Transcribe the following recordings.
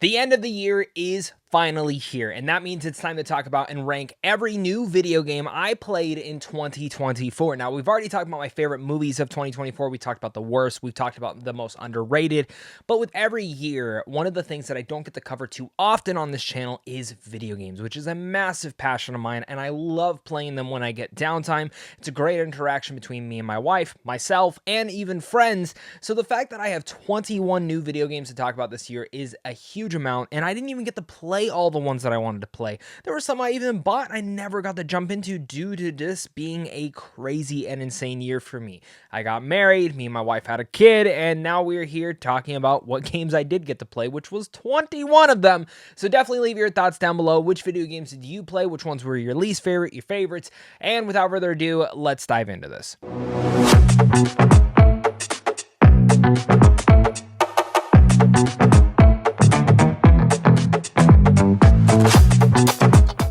The end of the year is finally here, and that means it's time to talk about and rank every new video game I played in 2024. Now, we've already talked about my favorite movies of 2024. We talked about the worst. We've talked about the most underrated. But with every year, one of the things that I don't get to cover too often on this channel is video games, which is a massive passion of mine, and I love playing them when I get downtime. It's a great interaction between me and my wife, myself, and even friends. So the fact that I have 21 new video games to talk about this year is a huge amount, and I didn't even get to play all the ones that I wanted to play. There were some I even bought I never got to jump into due to this being a crazy and insane year for me. I got married, me and my wife had a kid, and now we're here talking about what games I did get to play, which was 21 of them. So definitely leave your thoughts down below. Which video games did you play? Which ones were your least favorite, your favorites? And without further ado, let's dive into this.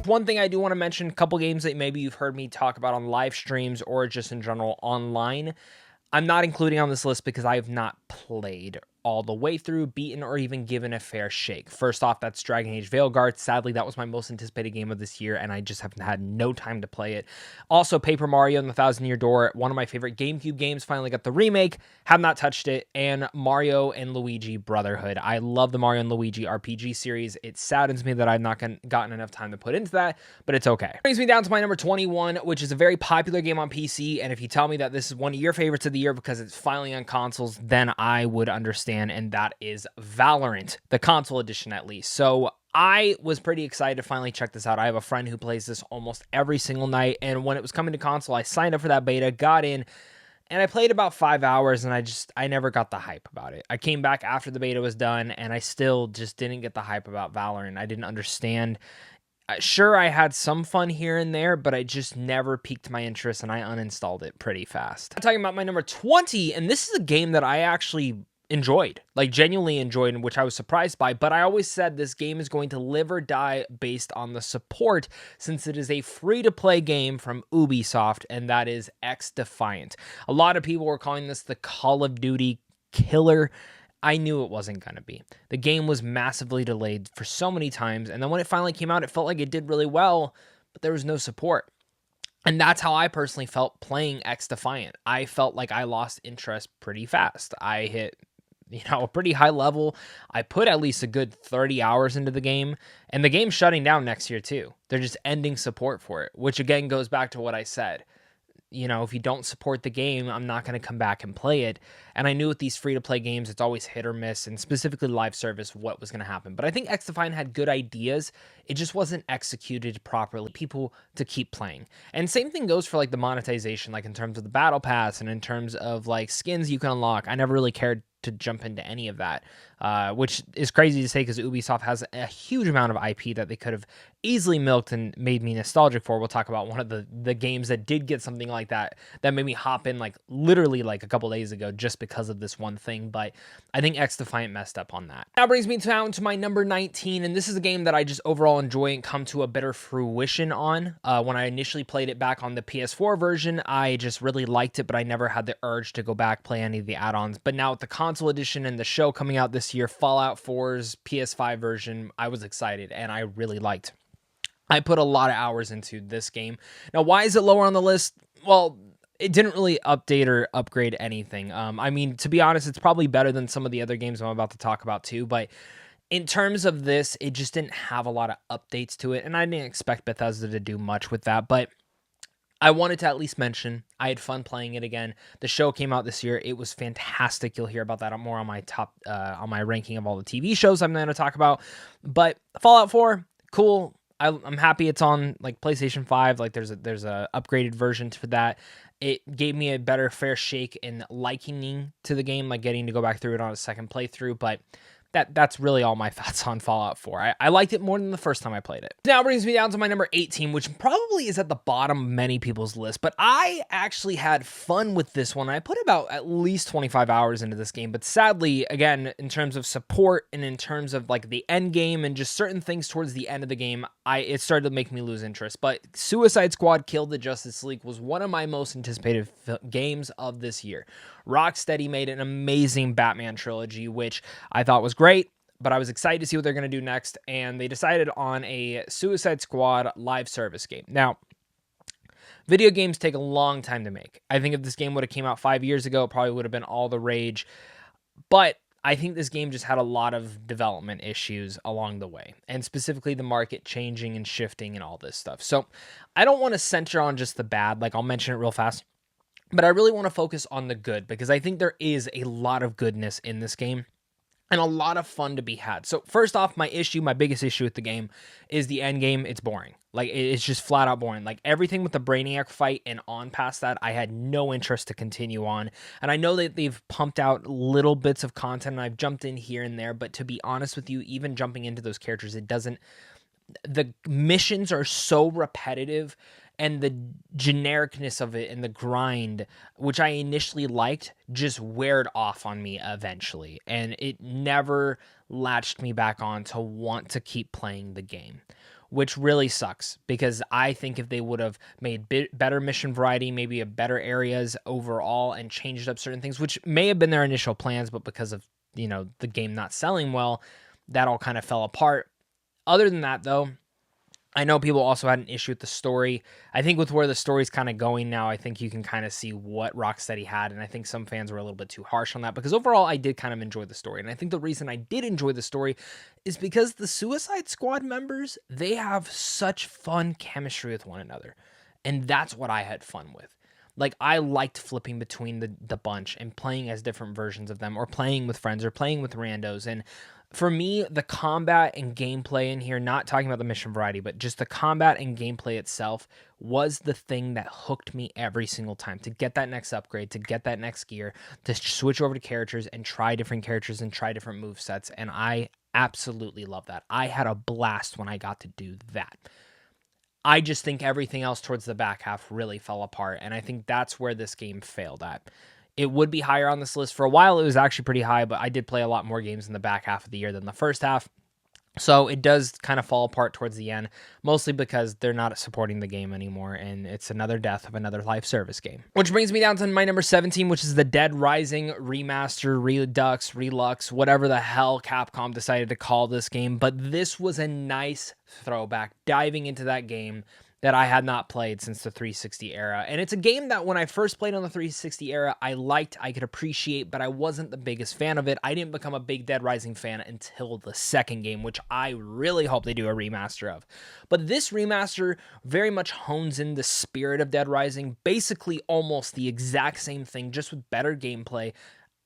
One thing I do want to mention, a couple games that maybe you've heard me talk about on live streams or just in general online, I'm not including on this list because I have not played all the way through, beaten, or even given a fair shake. First off, that's Dragon Age Veilguard. Sadly, that was my most anticipated game of this year, and I just haven't had no time to play it. Also, Paper Mario and the Thousand Year Door, one of my favorite GameCube games, finally got the remake. Have not touched it. And Mario and Luigi Brotherhood. I love the Mario and Luigi RPG series. It saddens me that I've not gotten enough time to put into that, but it's okay. Brings me down to my number 21, which is a very popular game on PC, and if you tell me that this is one of your favorites of the year because it's finally on consoles, then I would understand, and that is Valorant, the console edition at least. So I was pretty excited to finally check this out. I have a friend who plays this almost every single night, and when it was coming to console, I signed up for that beta, got in, and I played about 5 hours, and I never got the hype about it. I came back after the beta was done, and I still just didn't get the hype about Valorant. I didn't understand. Sure, I had some fun here and there, but I just never piqued my interest, and I uninstalled it pretty fast. I'm talking about my number 20, and this is a game that I actually enjoyed, like genuinely enjoyed, which I was surprised by, but I always said this game is going to live or die based on the support, since it is a free-to-play game from Ubisoft, and that is X-Defiant. A lot of people were calling this the Call of Duty killer. I knew it wasn't going to be. The game was massively delayed for so many times, and then when it finally came out, it felt like it did really well, but there was no support. And that's how I personally felt playing X-Defiant. I felt like I lost interest pretty fast. I hit a pretty high level. I put at least a good 30 hours into the game, and the game's shutting down next year too. They're just ending support for it, which again goes back to what I said. If you don't support the game, I'm not going to come back and play it. And I knew with these free-to-play games, it's always hit or miss, and specifically live service, what was going to happen. But I think X-Defiant had good ideas. It just wasn't executed properly. People to keep playing. And same thing goes for like the monetization, like in terms of the battle pass and in terms of like skins you can unlock. I never really cared to jump into any of that, which is crazy to say because Ubisoft has a huge amount of IP that they could have easily milked and made me nostalgic for. We'll talk about one of the games that did get something like that made me hop in like literally like a couple days ago just because of this one thing, but I think X-Defiant messed up on that. That brings me down to my number 19, and this is a game that I just overall enjoy and come to a better fruition on. When I initially played it back on the PS4 version, I just really liked it, but I never had the urge to go back, play any of the add-ons. But now with the console edition and the show coming out this year, Fallout 4's PS5 version, I was excited and I really liked. I put a lot of hours into this game. Now, why is it lower on the list? Well, it didn't really update or upgrade anything. I mean, to be honest, it's probably better than some of the other games I'm about to talk about too, but in terms of this, it just didn't have a lot of updates to it, and I didn't expect Bethesda to do much with that, but I wanted to at least mention I had fun playing it again. The show came out this year. It was fantastic. You'll hear about that more on my on my ranking of all the TV shows I'm going to talk about, but Fallout 4, cool. I'm happy it's on like PlayStation 5. Like there's a upgraded version for that. It gave me a better fair shake in likening to the game, like getting to go back through it on a second playthrough. But that's really all my thoughts on Fallout 4. I liked it more than the first time I played it. Now brings me down to my number 18, which probably is at the bottom of many people's list, but I actually had fun with this one. I put about at least 25 hours into this game, but sadly, again, in terms of support and in terms of like the end game and just certain things towards the end of the game, it started to make me lose interest. But Suicide Squad Kill the Justice League was one of my most anticipated games of this year. Rocksteady made an amazing Batman trilogy, which I thought was great, but I was excited to see what they're going to do next, and they decided on a Suicide Squad live service game. Now, video games take a long time to make. I think if this game would have came out 5 years ago, it probably would have been all the rage, but I think this game just had a lot of development issues along the way, and specifically the market changing and shifting and all this stuff. So I don't want to center on just the bad, like I'll mention it real fast, but I really want to focus on the good, because I think there is a lot of goodness in this game and a lot of fun to be had. So first off, my biggest issue with the game is the end game. It's boring. Like, it's just flat out boring. Like, everything with the Brainiac fight and on past that, I had no interest to continue on. And I know that they've pumped out little bits of content, and I've jumped in here and there, but to be honest with you, even jumping into those characters, the missions are so repetitive, and the genericness of it and the grind, which I initially liked, just weared off on me eventually. And it never latched me back on to want to keep playing the game, which really sucks, because I think if they would have made better mission variety, maybe a better areas overall, and changed up certain things, which may have been their initial plans, but because of, the game not selling well, that all kind of fell apart. Other than that, though, I know people also had an issue with the story. I think with where the story's kind of going now, I think you can kind of see what Rocksteady had, and I think some fans were a little bit too harsh on that, because overall I did kind of enjoy the story. And I think the reason I did enjoy the story is because the Suicide Squad members, they have such fun chemistry with one another, and that's what I had fun with. Like, I liked flipping between the bunch and playing as different versions of them, or playing with friends, or playing with randos. And for me, the combat and gameplay in here, not talking about the mission variety, but just the combat and gameplay itself, was the thing that hooked me every single time, to get that next upgrade, to get that next gear, to switch over to characters and try different characters and try different movesets. And I absolutely love that. I had a blast when I got to do that. I just think everything else towards the back half really fell apart, and I think that's where this game failed at. It would be higher on this list. For a while, it was actually pretty high, but I did play a lot more games in the back half of the year than the first half. So it does kind of fall apart towards the end, mostly because they're not supporting the game anymore, and it's another death of another live service game. Which brings me down to my number 17, which is the Dead Rising remaster, Relux, whatever the hell Capcom decided to call this game. But this was a nice throwback, diving into that game that I had not played since the 360 era. And it's a game that when I first played on the 360 era, I liked, I could appreciate, but I wasn't the biggest fan of it. I didn't become a big Dead Rising fan until the second game, which I really hope they do a remaster of. But this remaster very much hones in the spirit of Dead Rising, basically almost the exact same thing, just with better gameplay,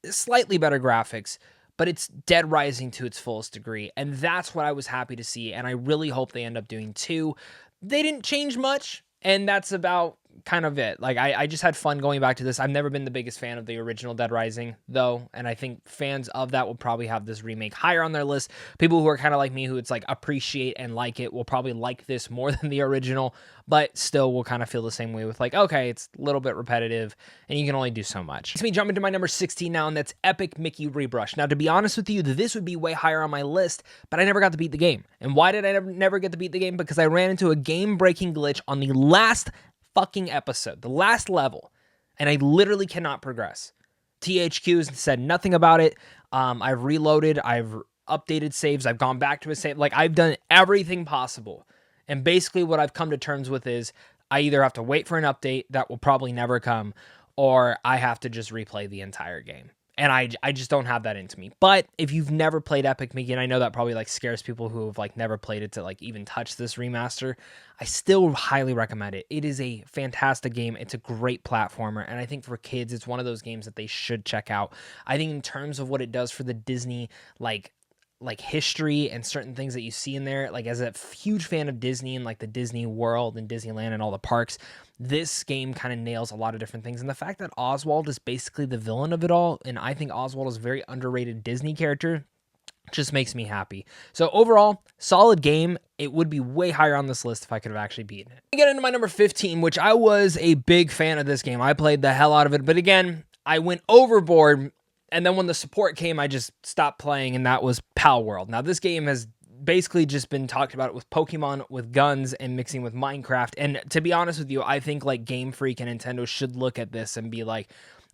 slightly better graphics, but it's Dead Rising to its fullest degree. And that's what I was happy to see, and I really hope they end up doing too. They didn't change much, and that's about kind of it. Like, I just had fun going back to this. I've never been the biggest fan of the original Dead Rising, though, and I think fans of that will probably have this remake higher on their list. People who are kind of like me, who it's like appreciate and like it, will probably like this more than the original, but still will kind of feel the same way with, like, okay, it's a little bit repetitive, and you can only do so much. Let me jump into my number 16 now, and that's Epic Mickey Rebrush. Now, to be honest with you, this would be way higher on my list, but I never got to beat the game. And why did I never get to beat the game? Because I ran into a game-breaking glitch on the last fucking episode, the last level, and I literally cannot progress. THQ said nothing about it. I've reloaded, I've updated saves, I've gone back to a save, like, I've done everything possible, and basically what I've come to terms with is I either have to wait for an update that will probably never come, or I have to just replay the entire game. And I just don't have that into me. But if you've never played Epic Mickey, and I know that probably like scares people who have like never played it to like even touch this remaster, I still highly recommend it. It is a fantastic game. It's a great platformer, and I think for kids, it's one of those games that they should check out. I think in terms of what it does for the Disney like history and certain things that you see in there, like as a huge fan of Disney and like the Disney World and Disneyland and all the parks, this game kind of nails a lot of different things. And the fact that Oswald is basically the villain of it all, and I think Oswald is a very underrated Disney character, just makes me happy. So overall, solid game. It would be way higher on this list if I could have actually beaten it. I get into my number 15, which I was a big fan of this game. I played the hell out of it, but again, I went overboard. And then when the support came, I just stopped playing, and that was Palworld. Now, this game has basically just been talked about with Pokemon, with guns, and mixing with Minecraft. And to be honest with you, I think like Game Freak and Nintendo should look at this and be like,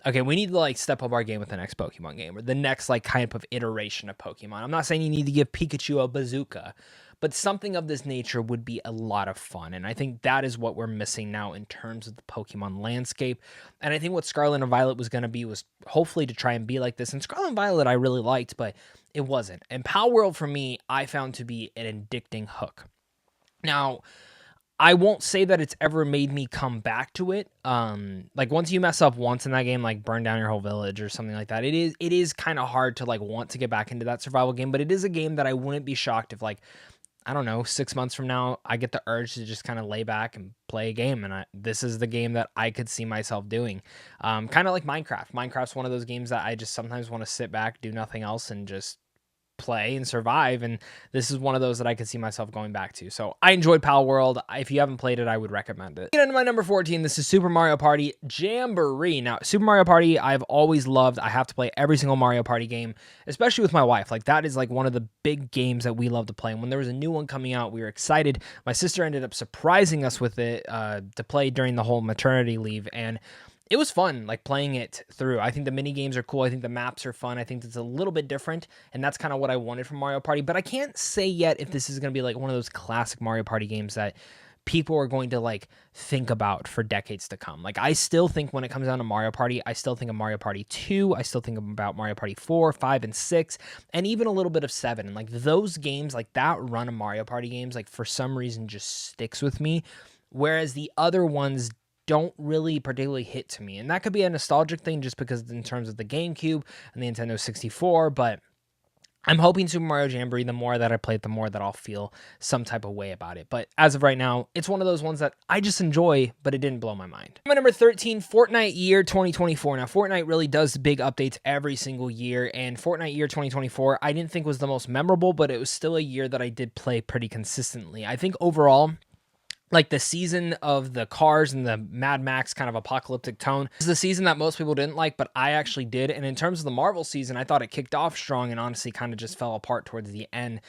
okay, we need to like step up our game with the next Pokemon game or the next like kind of iteration of Pokemon. I'm not saying you need to give Pikachu a bazooka, but something of this nature would be a lot of fun. And I think that is what we're missing now in terms of the Pokemon landscape. And I think what Scarlet and Violet was going to be was hopefully to try and be like this. And Scarlet and Violet I really liked, but it wasn't. And Palworld for me, I found to be an addicting hook. Now, I won't say that it's ever made me come back to it. Like once you mess up once in that game, like burn down your whole village or something like that, it is kind of hard to like want to get back into that survival game. But it is a game that I wouldn't be shocked if like, I don't know, 6 months from now, I get the urge to just kind of lay back and play a game. And this is the game that I could see myself doing. Kind of like Minecraft. Minecraft's one of those games that I just sometimes want to sit back, do nothing else, and just play and survive, and this is one of those that I could see myself going back to. So I enjoyed Palworld. If you haven't played it, I would recommend it. Getting into my number 14, this is Super Mario Party Jamboree. Now, Super Mario Party, I've always loved. I have to play every single Mario Party game, especially with my wife. Like, that is like one of the big games that we love to play. And when there was a new one coming out, we were excited. My sister ended up surprising us with it to play during the whole maternity leave, and it was fun, like playing it through. I think the mini games are cool. I think the maps are fun. I think it's a little bit different, and that's kind of what I wanted from Mario Party. But I can't say yet if this is going to be like one of those classic Mario Party games that people are going to like think about for decades to come. Like, I still think when it comes down to Mario Party, I still think of Mario Party 2. I still think about Mario Party 4, 5, and 6, and even a little bit of 7. And like those games, like that run of Mario Party games, like for some reason just sticks with me. Whereas the other ones don't really particularly hit to me. And that could be a nostalgic thing just because in terms of the GameCube and the Nintendo 64, but I'm hoping Super Mario Jamboree, the more that I play it, the more that I'll feel some type of way about it. But as of right now, it's one of those ones that I just enjoy, but it didn't blow my mind. My number 13, Fortnite Year 2024. Now, Fortnite really does big updates every single year, and Fortnite Year 2024, I didn't think was the most memorable, but it was still a year that I did play pretty consistently. I think overall, like the season of the cars and the Mad Max kind of apocalyptic tone is the season that most people didn't like, but I actually did. And in terms of the Marvel season, I thought it kicked off strong and honestly kind of just fell apart towards the end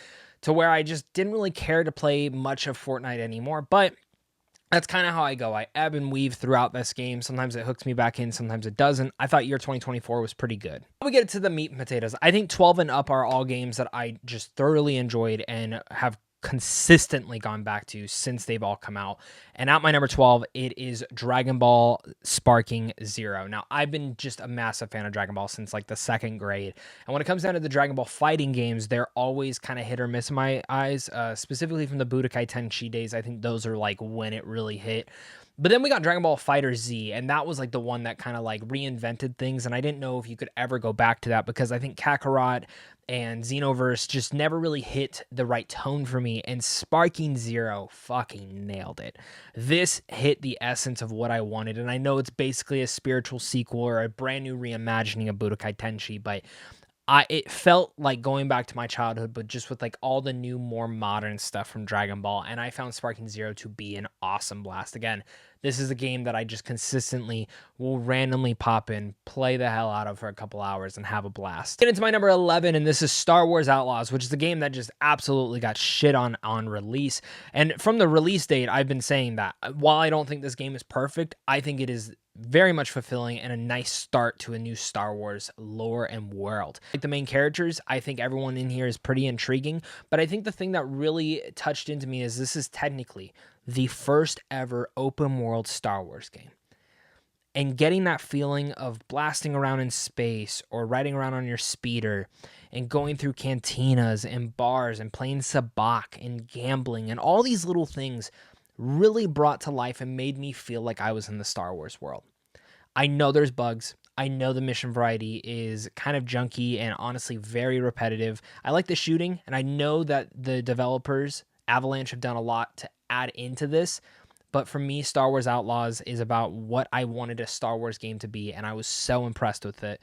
to where I just didn't really care to play much of Fortnite anymore. But that's kind of how I go. I ebb and weave throughout this game. Sometimes it hooks me back in, sometimes it doesn't. I thought year 2024 was pretty good. We get to the meat and potatoes. I think 12 and up are all games that I just thoroughly enjoyed and have consistently gone back to since they've all come out. And at my number 12, it is Dragon Ball Sparking Zero. Now, I've been just a massive fan of Dragon Ball since like the 2nd grade. And when it comes down to the Dragon Ball fighting games, they're always kind of hit or miss in my eyes, specifically from the Budokai Tenkaichi days. I think those are like when it really hit. But then we got Dragon Ball Fighter Z, and that was like the one that kind of like reinvented things. And I didn't know if you could ever go back to that because I think Kakarot and Xenoverse just never really hit the right tone for me. And Sparking Zero fucking nailed it. This hit the essence of what I wanted. And I know it's basically a spiritual sequel or a brand new reimagining of Budokai Tenkaichi, but it felt like going back to my childhood, but just with like all the new, more modern stuff from Dragon Ball. And I found Sparking Zero to be an awesome blast. Again, this is a game that I just consistently will randomly pop in, play the hell out of for a couple hours, and have a blast. Get into my number 11, and this is Star Wars Outlaws, which is a game that just absolutely got shit on release. And from the release date, I've been saying that while I don't think this game is perfect, I think it is very much fulfilling and a nice start to a new Star Wars lore and world. Like the main characters, I think everyone in here is pretty intriguing, but I think the thing that really touched into me is this is technically the first ever open world Star Wars game. And getting that feeling of blasting around in space or riding around on your speeder and going through cantinas and bars and playing sabacc and gambling and all these little things really brought to life and made me feel like I was in the Star Wars world. I know there's bugs. I know the mission variety is kind of junky and honestly very repetitive. I like the shooting, and I know that the developers, Avalanche, have done a lot to add into this. But for me, Star Wars Outlaws is about what I wanted a Star Wars game to be, and I was so impressed with it.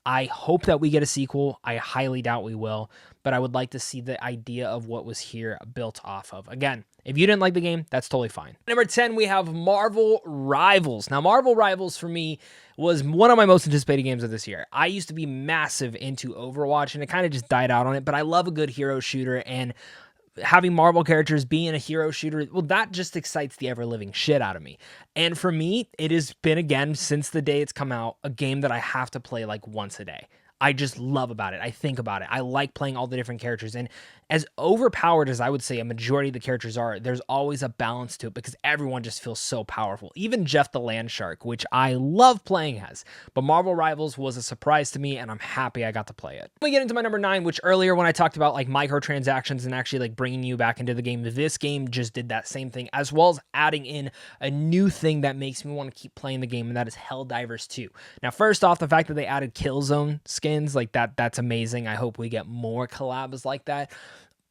I hope that we get a sequel. I highly doubt we will, but I would like to see the idea of what was here built off of. Again, if you didn't like the game, that's totally fine. Number 10, we have Marvel Rivals. Now, Marvel Rivals for me was one of my most anticipated games of this year. I used to be massive into Overwatch, and it kind of just died out on it, but I love a good hero shooter, and having Marvel characters, being a hero shooter, well, that just excites the ever-living shit out of me. And for me, it has been, again, since the day it's come out, a game that I have to play like once a day. I just love about it. I think about it. I like playing all the different characters. And as overpowered as I would say a majority of the characters are, there's always a balance to it because everyone just feels so powerful. Even Jeff the Land Shark, which I love playing as. But Marvel Rivals was a surprise to me, and I'm happy I got to play it. Let me get into my number 9, which earlier when I talked about like microtransactions and actually like bringing you back into the game, this game just did that same thing, as well as adding in a new thing that makes me want to keep playing the game, and that is Helldivers 2. Now, first off, the fact that they added Killzone skins, like that's amazing. I hope we get more collabs like that.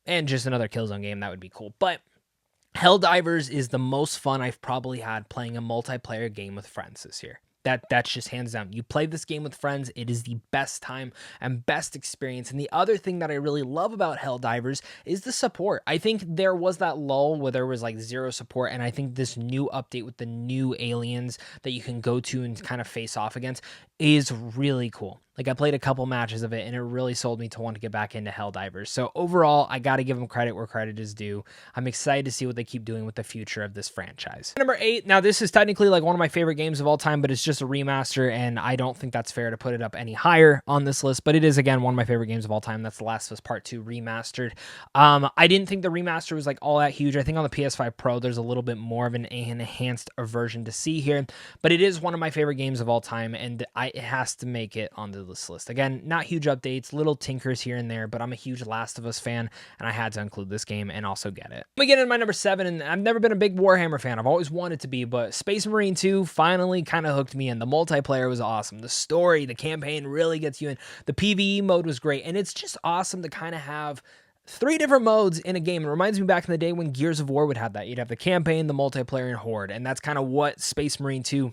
And just another Killzone game, that would be cool. But Helldivers is the most fun I've probably had playing a multiplayer game with friends this year. That's just hands down. You play this game with friends, it is the best time and best experience. And the other thing that I really love about Helldivers is the support. I think there was that lull where there was like zero support, and I think this new update with the new aliens that you can go to and kind of face off against is really cool. Like, I played a couple matches of it, and it really sold me to want to get back into Helldivers. So overall, I got to give them credit where credit is due. I'm excited to see what they keep doing with the future of this franchise. Number 8, now this is technically like one of my favorite games of all time, but it's just a remaster, and I don't think that's fair to put it up any higher on this list, but it is, again, one of my favorite games of all time. That's The Last of Us Part 2 Remastered. I didn't think the remaster was like all that huge. I think on the PS5 Pro, there's a little bit more of an enhanced version to see here, but it is one of my favorite games of all time, and it has to make it onto this list. Again, not huge updates, little tinkers here and there, but I'm a huge Last of Us fan, and I had to include this game and also get it. We get into my number 7, and I've never been a big Warhammer fan. I've always wanted to be, but Space Marine 2 finally kind of hooked me in. The multiplayer was awesome. The story, the campaign really gets you in. The PvE mode was great, and it's just awesome to kind of have 3 different modes in a game. It reminds me back in the day when Gears of War would have that. You'd have the campaign, the multiplayer, and Horde, and that's kind of what Space Marine 2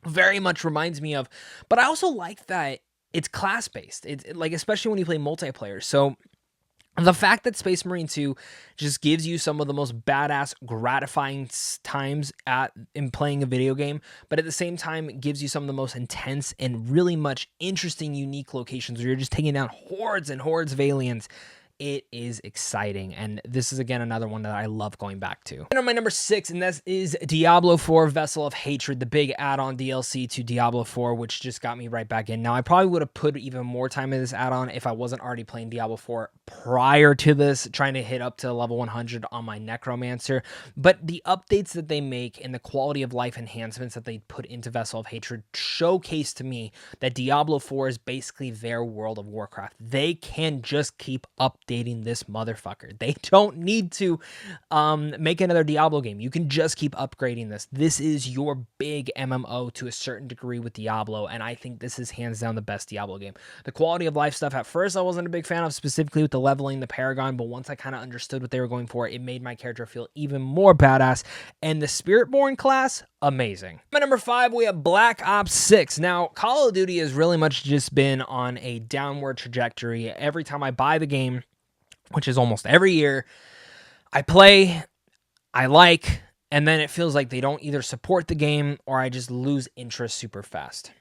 very much reminds me of. But I also like that it's class-based. It's like, especially when you play multiplayer. So the fact that Space Marine 2 just gives you some of the most badass, gratifying times in playing a video game, but at the same time, it gives you some of the most intense and really much interesting, unique locations where you're just taking down hordes and hordes of aliens. It is exciting, and this is, again, another one that I love going back to. And on my number 6, and this is Diablo 4 Vessel of Hatred, the big add-on DLC to Diablo 4, which just got me right back in. Now, I probably would have put even more time in this add-on if I wasn't already playing Diablo 4 prior to this, trying to hit up to level 100 on my Necromancer. But the updates that they make and the quality of life enhancements that they put into Vessel of Hatred showcase to me that Diablo 4 is basically their World of Warcraft. They can just keep updating this motherfucker. They don't need to make another Diablo game. You can just keep upgrading this. This is your big MMO to a certain degree with Diablo, and I think this is hands down the best Diablo game. The quality of life stuff, at first I wasn't a big fan of, specifically with the leveling, the Paragon, but once I kind of understood what they were going for, it made my character feel even more badass. And the Spiritborn class, amazing. My number 5, we have Black Ops 6. Now, Call of Duty has really much just been on a downward trajectory. Every time I buy the game, which is almost every year, I play, I like, and then it feels like they don't either support the game or I just lose interest super fast.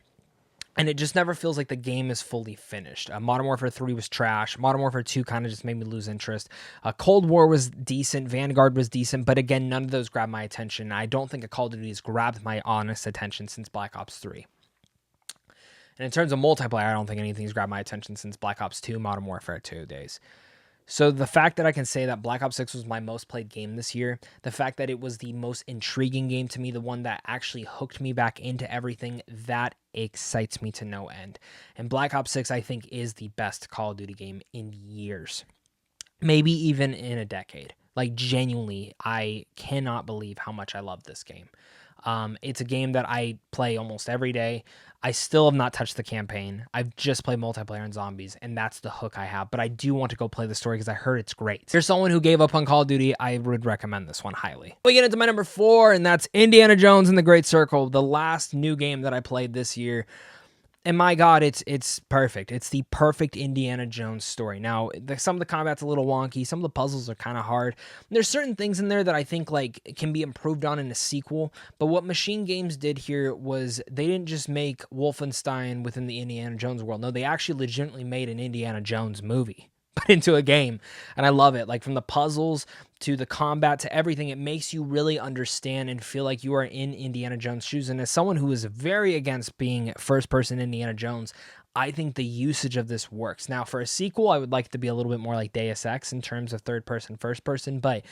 And it just never feels like the game is fully finished. Modern Warfare 3 was trash. Modern Warfare 2 kind of just made me lose interest. Cold War was decent. Vanguard was decent. But again, none of those grabbed my attention. I don't think a Call of Duty has grabbed my honest attention since Black Ops 3. And in terms of multiplayer, I don't think anything's grabbed my attention since Black Ops 2, Modern Warfare 2 days. So the fact that I can say that Black Ops 6 was my most played game this year, the fact that it was the most intriguing game to me, the one that actually hooked me back into everything, that excites me to no end. And Black Ops 6, I think, is the best Call of Duty game in years. Maybe even in a decade. Like, genuinely, I cannot believe how much I love this game. It's a game that I play almost every day. I still have not touched the campaign. I've just played multiplayer and zombies, and that's the hook I have. But I do want to go play the story because I heard it's great. If you're someone who gave up on Call of Duty, I would recommend this one highly. We get into my number 4, and that's Indiana Jones and the Great Circle, the last new game that I played this year. And my God, it's perfect. It's the perfect Indiana Jones story. Now, some of the combat's a little wonky. Some of the puzzles are kind of hard. There's certain things in there that I think like can be improved on in a sequel. But what Machine Games did here was they didn't just make Wolfenstein within the Indiana Jones world. No, they actually legitimately made an Indiana Jones movie. put into a game, and I love it. Like, from the puzzles to the combat to everything, it makes you really understand and feel like you are in Indiana Jones' shoes. And as someone who is very against being first-person Indiana Jones, I think the usage of this works. Now, for a sequel, I would like it to be a little bit more like Deus Ex in terms of third-person, first-person, but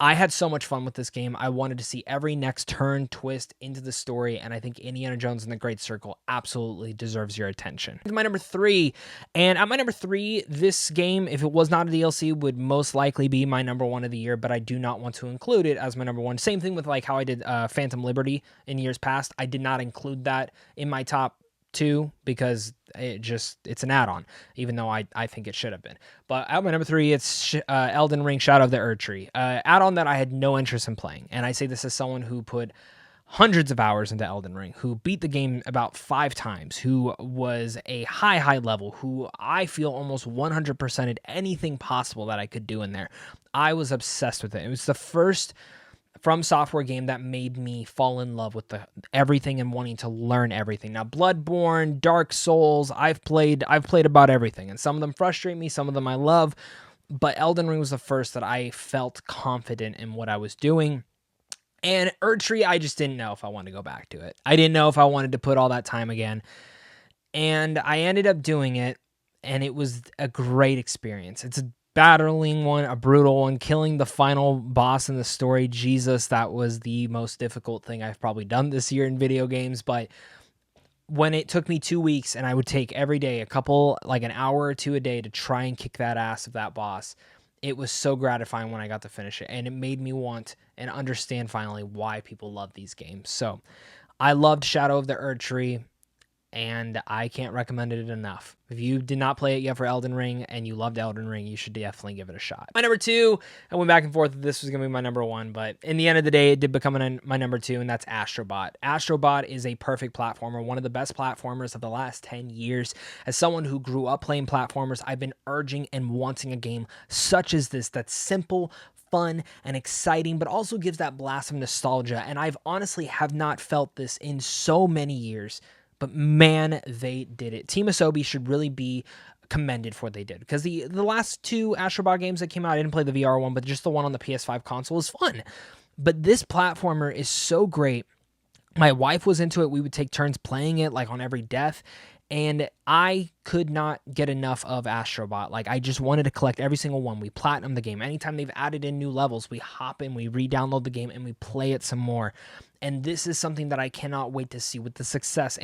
I had so much fun with this game. I wanted to see every next turn, twist into the story, and I think Indiana Jones and the Great Circle absolutely deserves your attention. My number 3, and at my number 3, this game, if it was not a DLC, would most likely be my number 1 of the year, but I do not want to include it as my number 1. Same thing with like how I did Phantom Liberty in years past. I did not include that in my top 2 because it's an add-on, even though I think it should have been. But at my number 3, it's Elden Ring Shadow of the Erdtree, add-on that I had no interest in playing. And I say this as someone who put hundreds of hours into Elden Ring, who beat the game about 5 times, who was a high level, who I feel almost 100%ed anything possible that I could do in there. I was obsessed with it. It was the first From Software game that made me fall in love with everything and wanting to learn everything. Now, Bloodborne, Dark Souls, I've played about everything, and some of them frustrate me, some of them I love, but Elden Ring was the first that I felt confident in what I was doing. And Erdtree, I just didn't know if I wanted to go back to it. I didn't know if I wanted to put all that time again, and I ended up doing it, and it was a great experience. It's a battling one, a brutal one, killing the final boss in the story. Jesus, that was the most difficult thing I've probably done this year in video games. But when it took me 2 weeks and I would take every day an hour or 2 a day to try and kick that ass of that boss, it was so gratifying when I got to finish it. And it made me want and understand finally why people love these games. So I loved Shadow of the Erdtree, and I can't recommend it enough. If you did not play it yet for Elden Ring and you loved Elden Ring, you should definitely give it a shot. My number 2, I went back and forth if this was going to be my number 1, but in the end of the day, it did become my number 2, and that's Astro Bot. Astro Bot is a perfect platformer, one of the best platformers of the last 10 years. As someone who grew up playing platformers, I've been urging and wanting a game such as this that's simple, fun, and exciting, but also gives that blast of nostalgia, and I've honestly have not felt this in so many years. But man, they did it. Team Asobi should really be commended for what they did, because the last 2 Astro Bot games that came out, I didn't play the VR one, but just the one on the PS5 console is fun. But this platformer is so great. My wife was into it. We would take turns playing it, like on every death, and I could not get enough of Astro Bot. Like, I just wanted to collect every single one. We platinum the game. Anytime they've added in new levels, we hop in, we re-download the game, and we play it some more. And this is something that I cannot wait to see with the success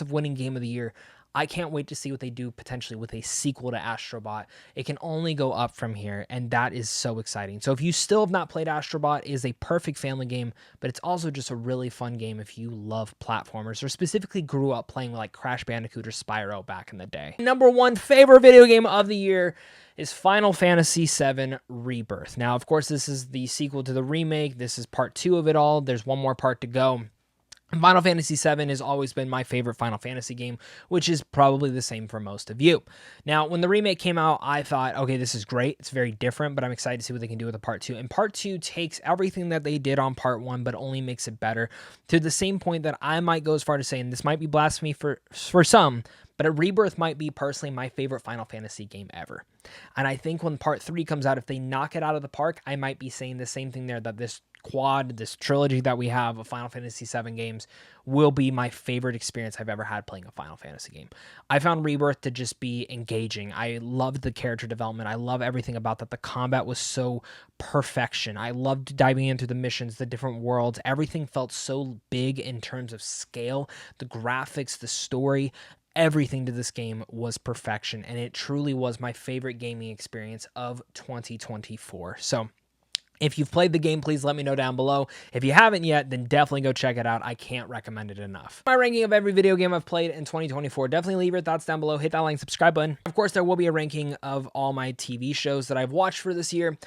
of winning Game of the Year. I can't wait to see what they do potentially with a sequel to Astro Bot. It can only go up from here, and that is so exciting. So if you still have not played Astro Bot, it is a perfect family game, but it's also just a really fun game if you love platformers or specifically grew up playing like Crash Bandicoot or Spyro back in the day. Number 1 favorite video game of the year is Final Fantasy VII Rebirth. Now, of course, this is the sequel to the remake. This is part 2 of it all. There's one more part to go. Final Fantasy VII has always been my favorite Final Fantasy game, which is probably the same for most of you. Now, when the remake came out, I thought, okay, this is great. It's very different, but I'm excited to see what they can do with the part 2. And part 2 takes everything that they did on part 1, but only makes it better, to the same point that I might go as far to say, and this might be blasphemy for some, but a Rebirth might be personally my favorite Final Fantasy game ever. And I think when part 3 comes out, if they knock it out of the park, I might be saying the same thing there, that this trilogy that we have of Final Fantasy VII games will be my favorite experience I've ever had playing a Final Fantasy game. I found Rebirth to just be engaging. I loved the character development. I love everything about that. The combat was so perfection. I loved diving into the missions, the different worlds. Everything felt so big in terms of scale. The graphics, the story, everything to this game was perfection, and it truly was my favorite gaming experience of 2024. So if you've played the game, please let me know down below. If you haven't yet, then definitely go check it out. I can't recommend it enough. My ranking of every video game I've played in 2024. Definitely leave your thoughts down below. Hit that like and subscribe button. Of course, there will be a ranking of all my TV shows that I've watched for this year.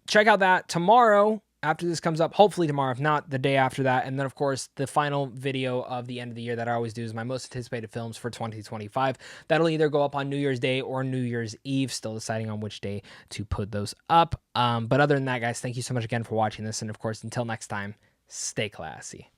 Check out that tomorrow. After this comes up, hopefully tomorrow, if not the day after that. And then, of course, the final video of the end of the year that I always do is my most anticipated films for 2025. That'll either go up on New Year's Day or New Year's Eve, still deciding on which day to put those up. But other than that, guys, thank you so much again for watching this. And, of course, until next time, stay classy.